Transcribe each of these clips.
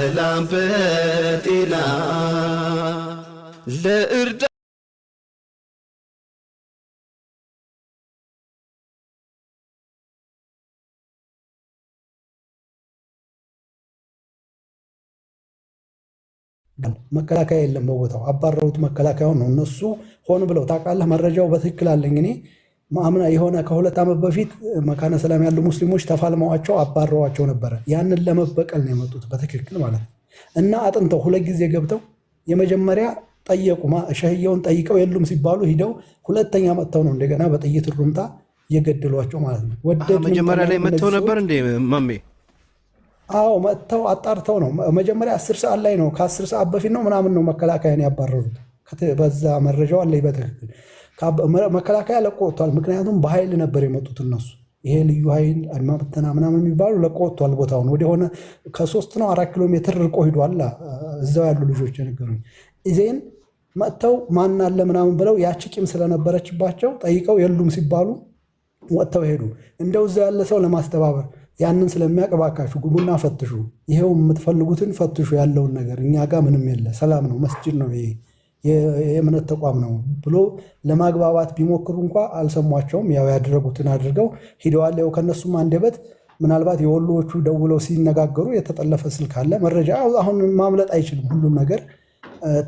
በሰላም በጤና ለእርዳ መከላከያ የለም በቦታው አባረሩት። መከላከያው ነው እነሱ ሆን ብለው ታውቃለህ። መረጃው በትክክል አለኝ እኔ ማምና የሆነ ከ2 ዓመት በፊት መካነ ሰላም ያሉ ሙስሊሞች ተፋልመዋቸው አባረዋቸው ነበረ። ያንን ለመበቀል ነው የመጡት በትክክል ማለት ነው። እና አጥንተው 2 ጊዜ ገብተው የመጀመሪያ ጠየቁ፣ ሸህየውን ጠይቀው የሉም ሲባሉ ሂደው ሁለተኛ መጥተው ነው እንደገና በጥይት ሩምታ የገደሏቸው ማለት ነው። መጀመሪያ ላይ መጥተው ነበር እንዴ ማሜ? አዎ መጥተው አጣርተው ነው። መጀመሪያ 10 ሰዓት ላይ ነው፣ ከ10 ሰዓት በፊት ነው ምናምን ነው መከላከያን ያባረሩት። በዛ መረጃው አለ በትክክል መከላከያ ለቆ ወጥቷል። ምክንያቱም በኃይል ነበር የመጡት እነሱ። ይሄ ልዩ ኃይል አድማ ብተና ምናምን የሚባሉ ለቆ ወጥቷል ቦታውን። ወደሆነ ከ3 ነው 4 ኪሎ ሜትር ርቆ ሂዷል። እዛው ያሉ ልጆች የነገሩኝ ኢዜን መጥተው ማን አለ ምናምን ብለው ያቺ ቂም ስለነበረችባቸው ጠይቀው የሉም ሲባሉ ወጥተው ሄዱ። እንደው እዛ ያለ ሰው ለማስተባበር ያንን ስለሚያቀባካችሁ ግቡና ፈትሹ፣ ይሄው የምትፈልጉትን ፈትሹ፣ ያለውን ነገር እኛ ጋር ምንም የለ፣ ሰላም ነው፣ መስጂድ ነው፣ ይሄ የእምነት ተቋም ነው ብሎ ለማግባባት ቢሞክሩ እንኳ አልሰሟቸውም። ያው ያደረጉትን አድርገው ሂደዋል። ያው ከነሱም አንደበት ምናልባት የወሎዎቹ ደውለው ሲነጋገሩ የተጠለፈ ስልክ አለ መረጃ። አሁን ማምለጥ አይችልም ሁሉም ነገር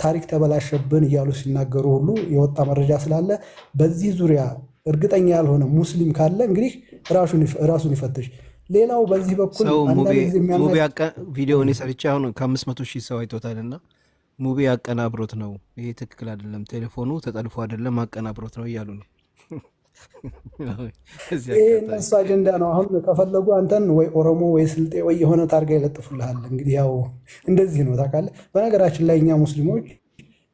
ታሪክ ተበላሸብን እያሉ ሲናገሩ ሁሉ የወጣ መረጃ ስላለ በዚህ ዙሪያ እርግጠኛ ያልሆነ ሙስሊም ካለ እንግዲህ ራሱን ይፈትሽ። ሌላው በዚህ በኩል ሙቢ ቪዲዮውን ሰርቼ አሁን ከ500,000 ሰው አይቶታልና ሙቢ አቀናብሮት ነው፣ ይሄ ትክክል አይደለም፣ ቴሌፎኑ ተጠልፎ አይደለም አቀናብሮት ነው እያሉ ነው። ይሄ እነሱ አጀንዳ ነው። አሁን ከፈለጉ አንተን ወይ ኦሮሞ ወይ ስልጤ ወይ የሆነ ታርጋ ይለጥፉልሃል። እንግዲህ ያው እንደዚህ ነው ታውቃለህ። በነገራችን ላይ እኛ ሙስሊሞች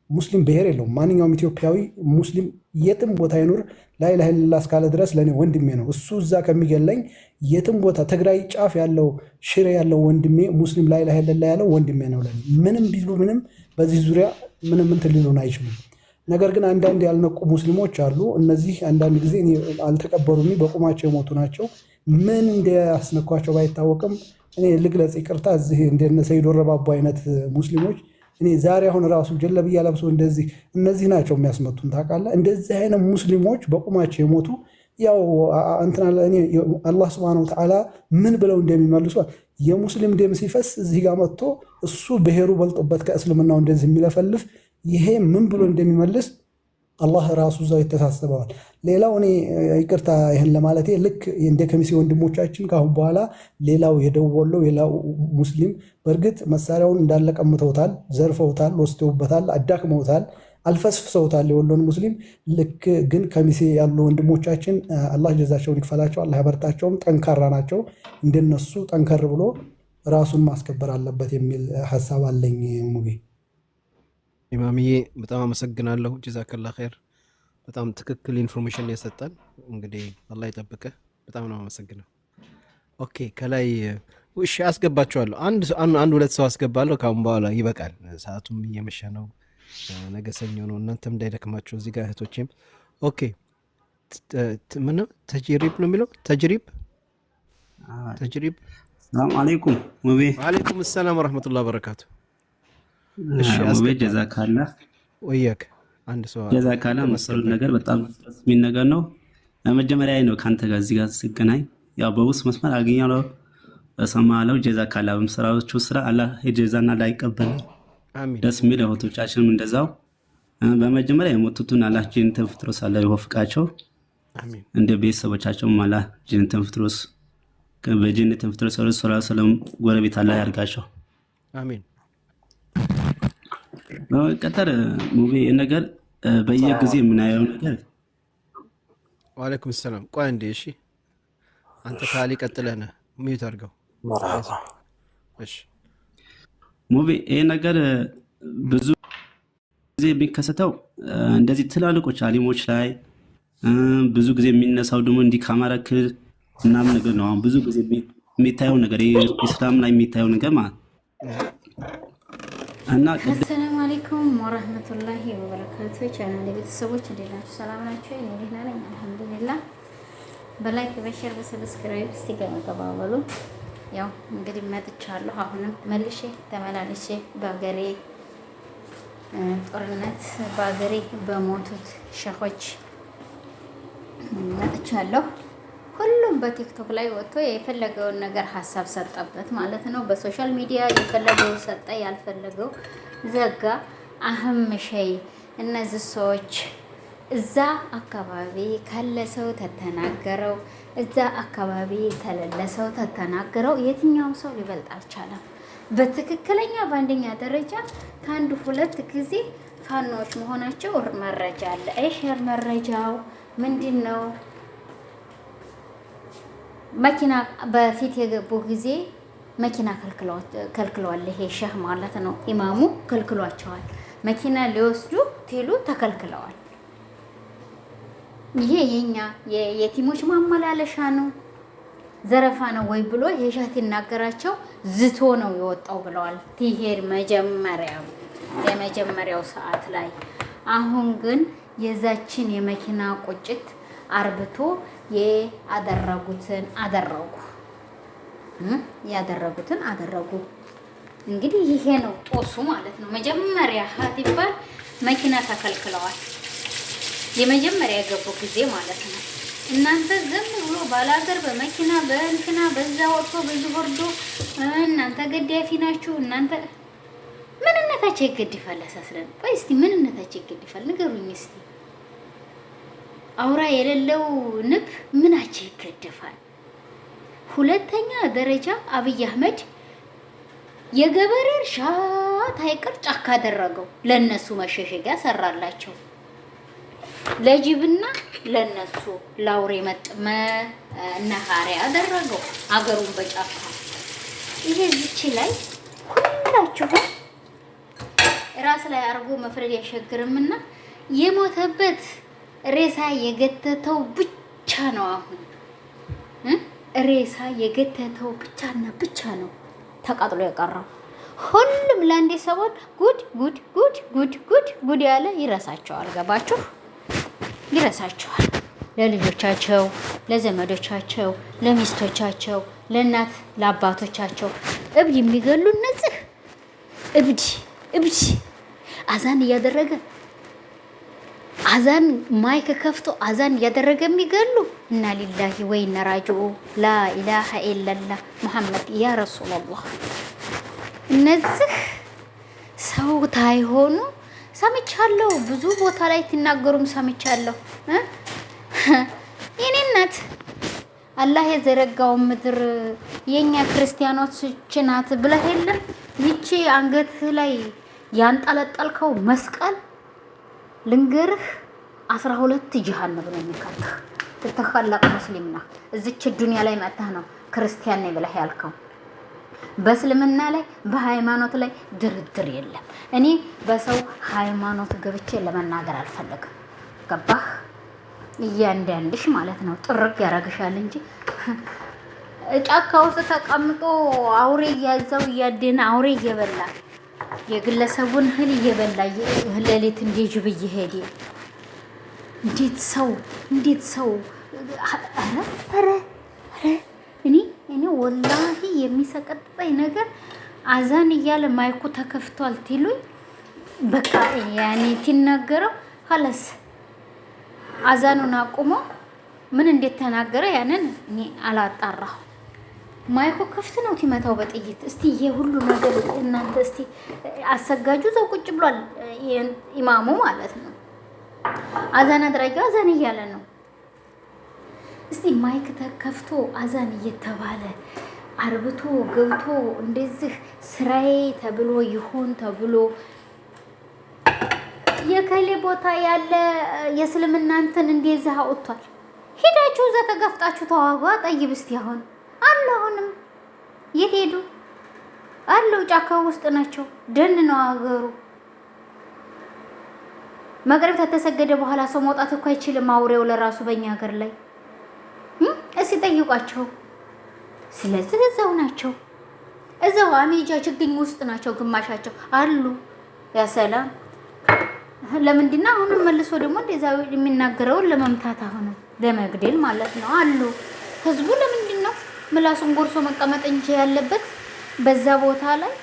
ሙስሊም ብሔር የለውም። ማንኛውም ኢትዮጵያዊ ሙስሊም የትም ቦታ ይኑር ላኢላሃ ኢለላህ እስካለ ድረስ ለእኔ ወንድሜ ነው። እሱ እዛ ከሚገለኝ የትም ቦታ ትግራይ ጫፍ ያለው ሽሬ ያለው ወንድሜ ሙስሊም ላኢላሃ ኢለላህ ያለው ወንድሜ ነው ለእኔ። ምንም ቢሉ ምንም በዚህ ዙሪያ ምንም እንትን ሊሉን አይችሉም። ነገር ግን አንዳንድ ያልነቁ ሙስሊሞች አሉ። እነዚህ አንዳንድ ጊዜ አልተቀበሩም፣ በቁማቸው የሞቱ ናቸው። ምን እንዲያስነኳቸው ባይታወቅም እኔ ልግለጽ ይቅርታ፣ እዚህ እንደነ ሰይድ ወረባቦ አይነት ሙስሊሞች እኔ ዛሬ አሁን ራሱ ጀለብያ ለብሶ እንደዚህ እነዚህ ናቸው የሚያስመቱን ታውቃለህ። እንደዚህ አይነት ሙስሊሞች በቁማቸው የሞቱ ያው እንትና እኔ አላህ Subhanahu Wa Ta'ala ምን ብለው እንደሚመልሱ የሙስሊም ደም ሲፈስ እዚህ ጋር መጥቶ እሱ ብሔሩ በልጦበት ከእስልምናው እንደዚህ የሚለፈልፍ ይሄ ምን ብሎ እንደሚመልስ አላህ ራሱ እዛው ይተሳሰበዋል። ሌላው እኔ ይቅርታ ይሄን ለማለቴ ልክ እንደ ከሚሴ ወንድሞቻችን ካሁን በኋላ ሌላው የደወለው ሌላው ሙስሊም በእርግጥ መሳሪያውን እንዳለቀምተውታል፣ ዘርፈውታል፣ ወስደውበታል፣ አዳክመውታል፣ አልፈስፍሰውታል የወሎን ሙስሊም። ልክ ግን ከሚሴ ያሉ ወንድሞቻችን አላህ ጀዛቸውን ይክፈላቸው፣ አላህ ያበርታቸውም፣ ጠንካራ ናቸው። እንደነሱ ጠንከር ብሎ ራሱን ማስከበር አለበት የሚል ሐሳብ አለኝ። ሙቤ ኢማምዬ በጣም አመሰግናለሁ። ጀዛከላ ኸይር። በጣም ትክክል ኢንፎርሜሽን የሰጠን። እንግዲህ አላህ ይጠብቅህ። በጣም ነው አመሰግነው። ኦኬ ከላይ እሺ አስገባችኋለሁ። አንድ ሁለት ሰው አስገባለሁ። ካሁን በኋላ ይበቃል፣ ሰዓቱም እየመሸ ነው። ነገ ሰኞ ነው፣ እናንተም እንዳይደክማችሁ እዚህ ጋር እህቶቼም። ኦኬ ምን ተጅሪብ ነው የሚለው? ተጅሪብ ሰላም አለይኩም ሙቤ። ወአለይኩም ሰላም ወራህመቱላሂ ወበረካቱ። እሺ ሙቤ ጀዛካላ ወያክ አንድ ሰው ጀዛካላ መሰሉ ነገር በጣም የሚል ነገር ነው። ለመጀመሪያ ነው ካንተ ጋር እዚህ ጋር ስገናኝ ያው በውስጥ መስመር አገኛለሁ እሰማለሁ። ጀዛካላ በምሰራዎቹ ስራ አላህ ጀዛና ላይ ይቀበል። አሚን። ደስ የሚል እህቶቻችንም እንደዛው በመጀመሪያ የሞቱትን አላህ ጀነትን ፍጥሮስ አላህ ይወፍቃቸው። አሚን። እንደ ቤተሰቦቻቸውም አላህ ጀነትን ፍጥሮስ በጀነትን ፍጥሮስ ሰለላሁ ዐለይሂ ወሰለም ጎረቤት አላህ ያርጋቸው። አሚን። ቀጠር ሙቤ ነገር በየጊዜው የምናየው ነገር ወአለይኩም ሰላም። ቆይ እንዴ እሺ አንተ ካሊ ቀጥለህ ነህ ሚዩት አድርገው። እሺ ሙቤ ይሄ ነገር ብዙ ጊዜ የሚከሰተው እንደዚህ ትላልቆች አሊሞች ላይ ብዙ ጊዜ የሚነሳው ደግሞ እንዲህ ከአማራ ክልል ምናምን ነገር ነው። አሁን ብዙ ጊዜ የሚታየው ነገር ኢስላም ላይ የሚታየው ነገር ማለት እና አሰላሙ አለይኩም ወራህመቱላሂ ወበረካቱ። ቻናሌ ቤተሰቦች እንዴት ናችሁ? ሰላም ናችሁ? እኔ ደህና ነኝ አልሐምዱሊላህ። በላይክ በሼር በሰብስክራይብ እስቲ ገባበሉ። ያው እንግዲህ መጥቻለሁ። አሁንም መልሼ ተመላልሼ በሀገሬ ጦርነት በሀገሬ በሞቱት ሸኾች መጥቻለሁ። ሁሉም በቲክቶክ ላይ ወጥቶ የፈለገውን ነገር ሀሳብ ሰጠበት ማለት ነው። በሶሻል ሚዲያ የፈለገው ሰጠ፣ ያልፈለገው ዘጋ። አህም ሸይ እነዚህ ሰዎች እዛ አካባቢ ካለ ሰው ተተናገረው፣ እዛ አካባቢ ተለለ ሰው ተተናገረው፣ የትኛው ሰው ሊበልጥ አልቻለም። በትክክለኛ በአንደኛ ደረጃ ከአንድ ሁለት ጊዜ ፋኖዎች መሆናቸው መረጃ አለ። አይሸር መረጃው ምንድን ነው? መኪና በፊት የገቡ ጊዜ መኪና ከልክለዋል። ይሄ ሸህ ማለት ነው። ኢማሙ ከልክሏቸዋል። መኪና ሊወስዱ ትሉ ተከልክለዋል። ይሄ የኛ የየቲሞች ማመላለሻ ነው፣ ዘረፋ ነው ወይ ብሎ የሸህ ሲናገራቸው ዝቶ ነው የወጣው ብለዋል። ትሄድ የመጀመሪያው ሰዓት ላይ። አሁን ግን የዛችን የመኪና ቁጭት አርብቶ ያደረጉትን አደረጉ። እንግዲህ ይሄ ነው ጦሱ ማለት ነው። መጀመሪያ ሀቲባል መኪና ተከልክለዋል። የመጀመሪያ የገቡ ጊዜ ማለት ነው። እናንተ ዝም ብሎ ባላገር በመኪና በእንትና በዛ ወጥቶ በዚህ ወርዶ እናንተ ገዳፊ ናችሁ። እናንተ ምንነታቸው ይገድፋል። አሳስረን ቆይ እስቲ ምንነታቸው ይገድፋል ንገሩኝ እስቲ። አውራ የሌለው ንብ ምናቸው ይገድፋል? ሁለተኛ ደረጃ አብይ አህመድ የገበሬ እርሻ ታይቀር ጫካ አደረገው። ለነሱ መሸሸጊያ ሰራላቸው። ለጅብና ለነሱ ላውሬ መናኸሪያ አደረገው አገሩን በጫካ። ይሄ ዝች ላይ ሁላችሁም ራስ ላይ አርጎ መፍረድ ያሸግርምና የሞተበት ሬሳ የገተተው ብቻ ነው። አሁን ሬሳ የገተተው ብቻና ብቻ ነው ተቃጥሎ የቀረው። ሁሉም ለአንዴ ሰሞን ጉድ ጉድ ጉድ ጉድ ጉድ ጉድ ያለ ይረሳቸዋል። ገባችሁ? ይረሳቸዋል። ለልጆቻቸው፣ ለዘመዶቻቸው፣ ለሚስቶቻቸው፣ ለእናት ለአባቶቻቸው እብድ የሚገሉ እነዚህ እብድ አዛን እያደረገ አዛን ማይክ ከፍቶ አዛን እያደረገ የሚገሉ እና ሊላሂ ወይነ ራጅኡ ላ ኢላሃ ኢላላህ ሙሐመድ ያ ረሱላላህ። እነዚህ ሰው ታይሆኑ ሰምቻለሁ። ብዙ ቦታ ላይ ትናገሩም ሰምቻለሁ። የኔ እናት አላህ የዘረጋው ምድር የኛ ክርስቲያኖች ናት ብለህ የለም? ይቺ አንገት ላይ ያንጠለጠልከው መስቀል ልንገርህ 12 ጀሃነም ነው የሚከተህ። ትተኸለቅ ሙስሊምና እዚች ዱንያ ላይ መጥተህ ነው ክርስቲያን ነኝ ብለህ ያልከው። በእስልምና ላይ በሃይማኖት ላይ ድርድር የለም። እኔ በሰው ሃይማኖት ገብቼ ለመናገር አልፈልግም። ገባህ? እያንዳንድሽ ማለት ነው ጥርቅ ያረግሻል እንጂ ጫካ ውስጥ ተቀምጦ አውሬ እያዘው እያደነ አውሬ እየበላ የግለሰቡን እህል እየበላ ሌሊት እንደ ጅብ እየሄደ እንዴት ሰው ኧረ እኔ ወላሂ የሚሰቀጥጠኝ ነገር አዛን እያለ ማይኩ ተከፍቷል ትሉኝ በቃ ያኔ ትናገረው ኸላስ አዛኑን አቁሞ ምን እንዴት ተናገረ ያንን እኔ አላጣራሁ። ማይኩ ከፍት ነው ትመታው በጥይት። እስቲ ይሄ ሁሉ ነገር እናንተ እስቲ አሰጋጁ ዘው ቁጭ ብሏል ኢማሙ ማለት ነው። አዛን አድራጊው አዛን እያለ ነው። እስቲ ማይክ ተከፍቶ አዛን እየተባለ አርብቶ ገብቶ እንደዚህ ስራዬ ተብሎ ይሆን ተብሎ የከሌ ቦታ ያለ የእስልምና እንትን እንደዛ አውጥቷል። ሄዳችሁ እዛ ተጋፍጣችሁ ተዋጋ ጠይብ። እስቲ አሁን አሁንም የት ሄዱ? አለው ጫካ ውስጥ ናቸው። ደን ነው አገሩ። መግሪብ ተተሰገደ በኋላ ሰው መውጣት እኮ አይችልም። አውሬው ለራሱ በእኛ ሀገር ላይ እስቲ ጠይቋቸው። ስለዚህ እዛው ናቸው። እዛው አሜጃ ችግኝ ውስጥ ናቸው ግማሻቸው አሉ። ያ ሰላም ለምንድን ነው አሁንም መልሶ ደግሞ እንደዛ የሚናገረውን ለመምታት አሁንም ለመግደል ማለት ነው አሉ። ህዝቡ ለምንድን ነው ምላሱን ጎርሶ መቀመጥ እንጂ ያለበት በዛ ቦታ ላይ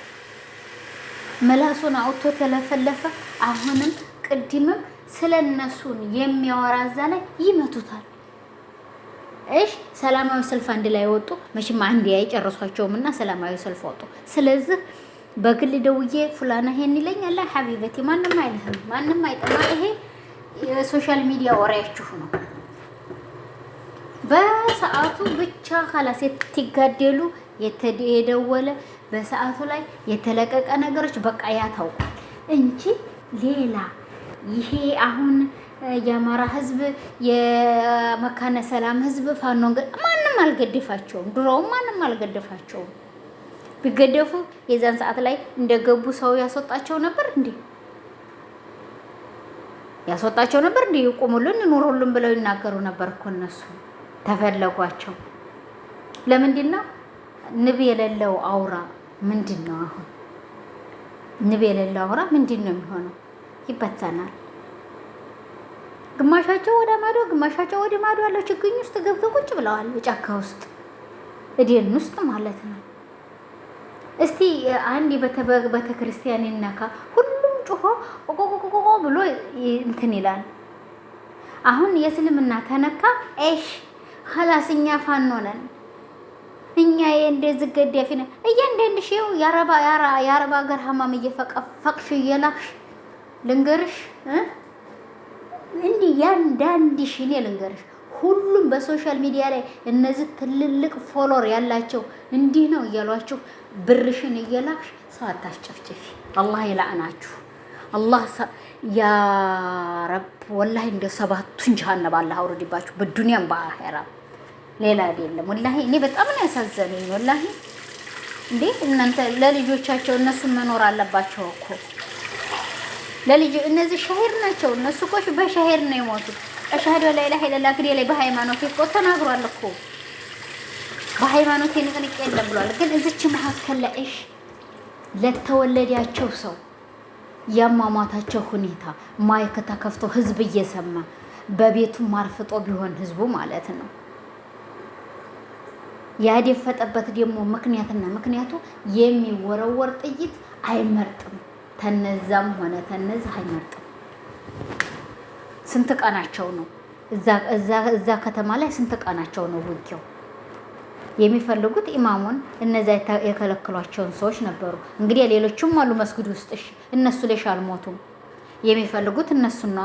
ምላሱን አውጥቶ ተለፈለፈ። አሁንም ቅድምም ስለነሱን የሚያወራ እዛ ላይ ይመቱታል። እሺ ሰላማዊ ሰልፍ አንድ ላይ ወጡ። መቼም አንድ አይጨርሷቸውምና ሰላማዊ ሰልፍ ወጡ። ስለዚህ በግል ደውዬ ፍላና ይሄን ይለኛል። ሐቢበቲ ማንንም አይልህም፣ ማንንም አይጠማ። ይሄ የሶሻል ሚዲያ ወሬያችሁ ነው። በሰዓቱ ብቻ خلاص የትጋደሉ የደወለ በሰዓቱ ላይ የተለቀቀ ነገሮች በቃ ያ ታውቋል እንጂ ሌላ ይሄ አሁን የአማራ ህዝብ የመካነ ሰላም ህዝብ ፋኖን ማንንም አልገደፋቸውም። ድሮውም ማንንም አልገደፋቸውም። ቢገደፉ የዛን ሰዓት ላይ እንደገቡ ሰው ያስወጣቸው ነበር እንዴ? ያስወጣቸው ነበር እንዴ? ይቆሙልን ይኖሩልን ብለው ይናገሩ ነበር እኮ እነሱ ተፈለጓቸው። ለምንድን ነው ንብ የሌለው አውራ ምንድነው? አሁን ንብ የሌለው አውራ ምንድነው የሚሆነው? ይበተናል። ግማሻቸው ወደ ማዶ ግማሻቸው ወደ ማዶ ያለው ችግኝ ውስጥ ገብተው ቁጭ ብለዋል። ጫካ ውስጥ እዴን ውስጥ ማለት ነው። እስቲ አንዲ በተክርስቲያን ይነካ ሁሉም ጮሆ ቆቆቆቆቆ ብሎ እንትን ይላል። አሁን የእስልምና ተነካ እሺ خلاص እኛ ፋኖ ነን እኛ እንደዚህ ገዳፊ ነን። እያንዳንድሽው ያረባ ሀገር ሀማም እየፈቀፈቅሽ እየላክሽ ልንገርሽ እንዲህ ያንዳንድሽ እኔ ልንገርሽ ሁሉም በሶሻል ሚዲያ ላይ እነዚህ ትልልቅ ፎሎወር ያላቸው እንዲህ ነው እያሏችሁ ብርሽን እየላክሽ ሰው አታስጨፍጭፊ። አላህ ይላናችሁ። አላህ ያ ረብ ወላሂ እንደ ሰባቱን ጀሃነም አላህ አውርድባችሁ በዱንያም በአኺራ ሌላ አይደለም። ወላሂ እኔ በጣም ነው ያሳዘነኝ። ወላሂ እንዴ እናንተ ለልጆቻቸው እነሱ መኖር አለባቸው እኮ ለልጅ እነዚህ ሻሂር ናቸው። እነሱ እኮ በሻሂር ነው የሞቱት። አሽሃዱ ላ ኢላሀ ኢለላህ ግዴ ላይ በሃይማኖት እኮ ተናግሯል እኮ በሃይማኖት ንቅንቅ የለም ብሏል። ግን እዚች መካከል ላይ እሺ ለተወለዳቸው ሰው ያማማታቸው ሁኔታ ማይክ ተከፍቶ ህዝብ እየሰማ በቤቱ ማርፍጦ ቢሆን ህዝቡ ማለት ነው ያደፈጠበት ደግሞ ምክንያቱ የሚወረወር ጥይት አይመርጥም። ተነዛም ሆነ ተነዛ አይመርጥም። ስንት ቀናቸው ነው እዛ ከተማ ላይ ስንት ቀናቸው ነው ውጊያው? የሚፈልጉት ኢማሙን እነዛ የከለከሏቸውን ሰዎች ነበሩ። እንግዲህ ሌሎችም አሉ መስጊድ ውስጥ እሺ እነሱ ለሽ አልሞቱም። የሚፈልጉት እነሱና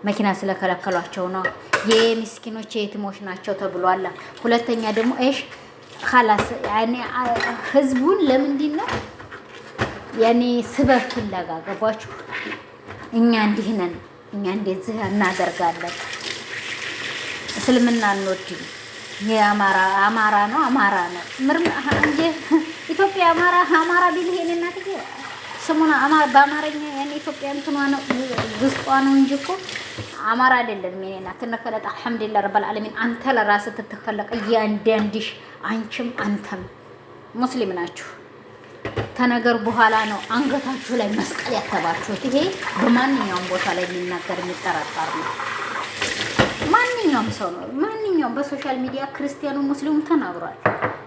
መኪና ስለከለከሏቸው ነው። የምስኪኖች የቲሞች ናቸው ተብሏል። ሁለተኛ ደግሞ እሺ خلاص ያኔ ህዝቡን ለምንድን ነው ያኔ ስበብ ፍለጋ ገባችሁ? እኛ እንዲህ ነን፣ እኛ እንደዚህ እናደርጋለን፣ እስልምና እንወድም፣ የአማራ ነው አማራ ነው ምርም እንጂ ኢትዮጵያ አማራ ቢል ይሄን እናትዬ ስሙና በአማርኛ ያኔ ኢትዮጵያ እንትኗ ነው ግስጧ ነው እንጂ እኮ አማራ አይደለም። የኔና ተነከለጣ አልহামዱሊላህ ረብል ዓለሚን። አንተ ለራስህ ተተከለቀ ያንዳንድሽ አንቺም አንተም ሙስሊም ናችሁ። ተነገር በኋላ ነው አንገታችሁ ላይ መስቀል ያተባችሁት። ይሄ በማንኛውም ቦታ ላይ የሚናገር የሚጠራጠር ነው። ማንኛውም ሰው ነው ማንኛውም በሶሻል ሚዲያ ክርስቲያኑ ሙስሊሙ ተናግሯል።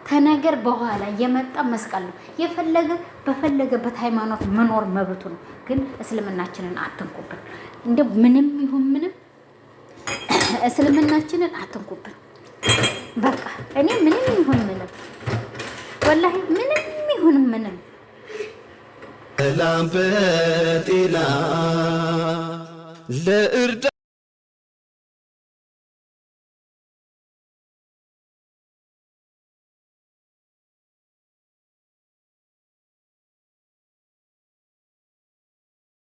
ተነገር በኋላ የመጣ መስቀል ነው። የፈለገ በፈለገበት ሃይማኖት መኖር መብቱ ነው። ግን እስልምናችንን አትንኩብን። እንደ ምንም ይሁን ምንም እስልምናችንን አትንኩብን። በቃ እኔ ምንም ይሁን ምንም ወላሂ ምንም ይሁን ምንም ሰላም በጤና ለእርዳ